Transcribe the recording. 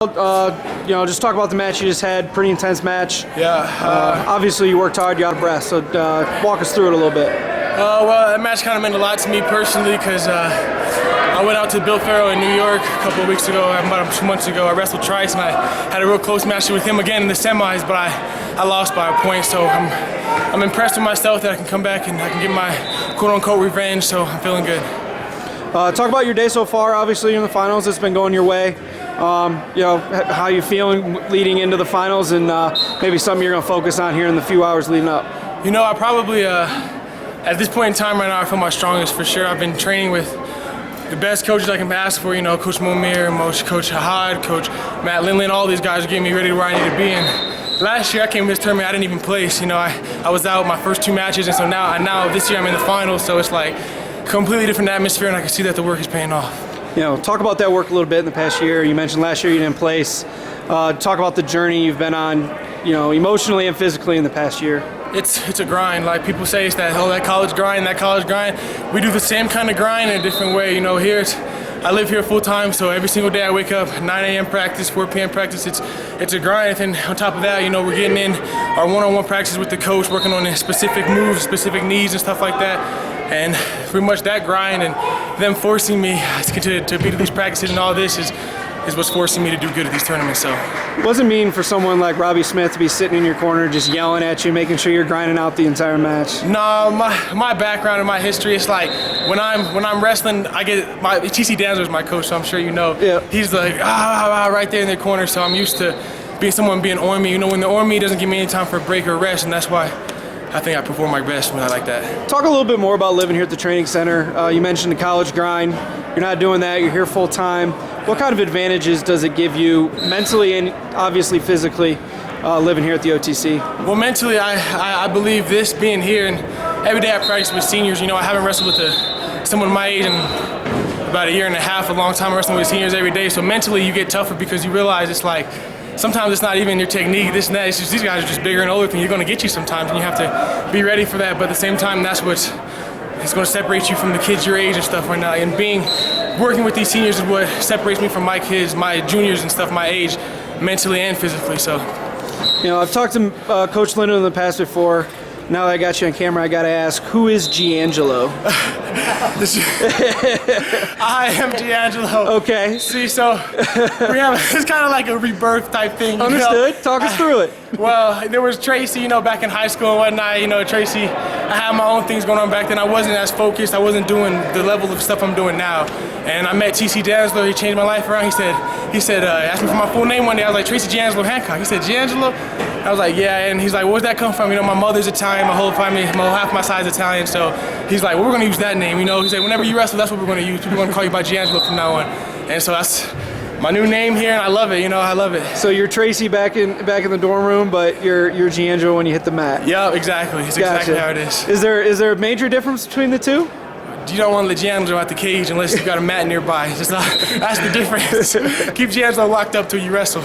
Just talk about the match you just had. Pretty intense match. Yeah. Obviously, you worked hard. You're out of breath. So walk us through it a little bit. Well, that match kind of meant a lot to me personally because I went out to Bill Farrell in New York a couple of weeks ago, about 2 months ago. I wrestled Trice, and I had a real close match with him again in the semis, but I lost by a point. So I'm impressed with myself that I can come back and I can get my quote-unquote revenge. So I'm feeling good. Talk about your day so far. Obviously, you're in the finals. It's been going your way. How you feeling leading into the finals, and maybe something you're going to focus on here in the few hours leading up. I probably, at this point in time right now, I feel my strongest for sure. I've been training with the best coaches I can ask for, Coach Momir, Coach Hahad, Coach Matt Lindland, all these guys are getting me ready to where I need to be. And last year I came to this tournament, I didn't even place. I was out my first 2 matches, and so now this year I'm in the finals, so it's like completely different atmosphere, and I can see that the work is paying off. Talk about that work a little bit in the past year. You mentioned last year you didn't place. Talk about the journey you've been on, emotionally and physically in the past year. It's a grind. Like people say, it's that college grind, We do the same kind of grind in a different way. Here I live here full time, so every single day I wake up, 9 a.m. practice, 4 p.m. practice. It's a grind, and on top of that, we're getting in our one-on-one practice with the coach, working on specific moves, specific needs, and stuff like that. And pretty much that grind and them forcing me to be to these practices and all this is what's forcing me to do good at these tournaments. So what does it mean for someone like Robbie Smith to be sitting in your corner just yelling at you, making sure you're grinding out the entire match? No, my background and my history, it's like when I'm wrestling, I get TC Danzler's my coach, so I'm sure you know. Yeah. He's like right there in the corner, so I'm used to someone being on me. When they're on me, it doesn't give me any time for a break or rest, and that's why I think I perform my best when I like that. Talk a little bit more about living here at the training center. You mentioned the college grind. You're not doing that. You're here full time. What kind of advantages does it give you mentally and obviously physically living here at the OTC? Well, mentally, I believe this being here, and every day I practice with seniors. I haven't wrestled with someone my age in about 1.5 years, a long time. I'm wrestling with seniors every day. So mentally, you get tougher because you realize it's like, sometimes it's not even your technique, this and that. It's just these guys are just bigger and older than you're going to get you sometimes, and you have to be ready for that. But at the same time, that's what's going to separate you from the kids your age and stuff right now. And working with these seniors is what separates me from my kids, my juniors and stuff, my age, mentally and physically. So, I've talked to Coach Linden in the past before. Now that I got you on camera, I got to ask, who is Giangelo? I am Giangelo. Okay. See, so it's kind of like a rebirth type thing. Understood. Talk us through it. Well, there was Tracy, back in high school and whatnot. Tracy, I had my own things going on back then. I wasn't as focused. I wasn't doing the level of stuff I'm doing now. And I met TC Danzler. He changed my life around. He said, asked me for my full name one day. I was like, Tracy Giangelo Hancock. He said, Giangelo? I was like, yeah. And he's like, where'd that come from? My mother's Italian, my whole family, half my side's Italian. So he's like, well, we're going to use that name. He said, whenever you wrestle, that's what we're going to use. People are going to call you by Giangelo from now on. And so that's my new name here, and I love it. I love it. So you're Tracy back in the dorm room, but you're Giangelo when you hit the mat. Yeah, exactly. It's exactly how it is. Is there a major difference between the two? You don't want to let Giangelo out the cage unless you've got a mat nearby. That's the difference. Keep Giangelo locked up till you wrestle.